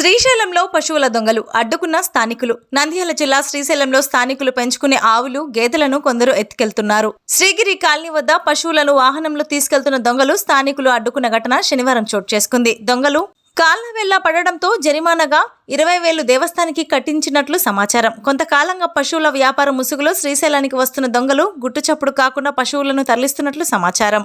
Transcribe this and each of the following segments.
శ్రీశైలంలో పశువుల దొంగలు అడ్డుకున్న స్థానికులు. నంద్యాల జిల్లా శ్రీశైలంలో స్థానికులు పెంచుకునే ఆవులు, గేదెలను కొందరు ఎత్తుకెళ్తున్నారు. శ్రీగిరి కాలనీ వద్ద పశువులను వాహనంలో తీసుకెళ్తున్న దొంగలు స్థానికులు అడ్డుకున్న ఘటన శనివారం చోటు చేసుకుంది. దొంగలు కాళ్లవెళ్లా పడడంతో జరిమానాగా 20,000 దేవస్థానానికి కట్టించినట్లు సమాచారం. కొంతకాలంగా పశువుల వ్యాపారం ముసుగులో శ్రీశైలానికి వస్తున్న దొంగలు గుట్టుచప్పుడు కాకుండా పశువులను తరలిస్తున్నట్లు సమాచారం.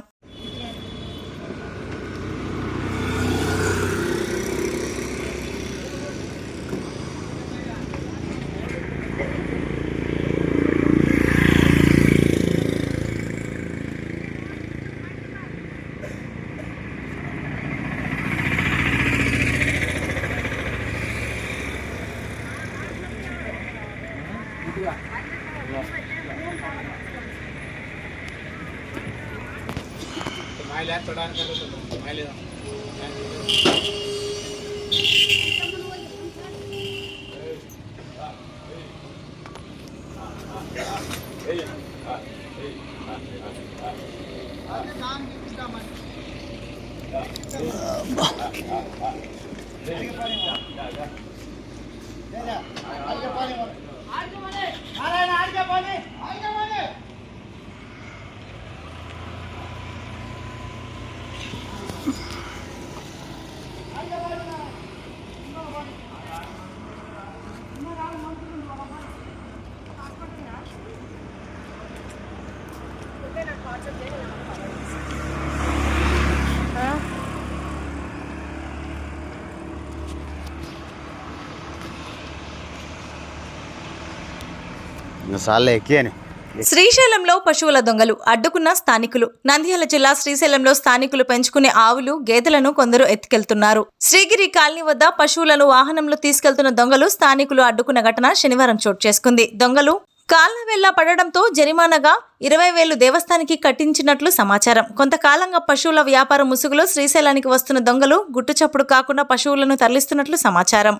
శ్రీశైలంలో పశువుల దొంగలు అడ్డుకున్న స్థానికులు. నంద్యాల జిల్లా శ్రీశైలంలో స్థానికులు పెంచుకునే ఆవులు, గేదెలను కొందరు ఎత్తుకెళ్తున్నారు. శ్రీగిరి కాలనీ వద్ద పశువులను వాహనంలో తీసుకెళ్తున్న దొంగలు స్థానికులు అడ్డుకున్న ఘటన శనివారం చోటు చేసుకుంది. దొంగలు కాళ్లవెళ్లా పడడంతో జరిమానాగా 20,000 దేవస్థానానికి కట్టించినట్లు సమాచారం. కొంతకాలంగా పశువుల వ్యాపారం ముసుగులో శ్రీశైలానికి వస్తున్న దొంగలు గుట్టుచప్పుడు కాకుండా పశువులను తరలిస్తున్నట్లు సమాచారం.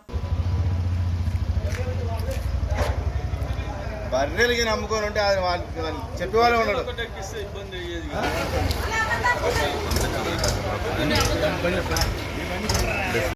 బర్రెలకి నమ్ముకొని ఉంటే అది చెప్పేవాళ్ళే ఉన్నాడు.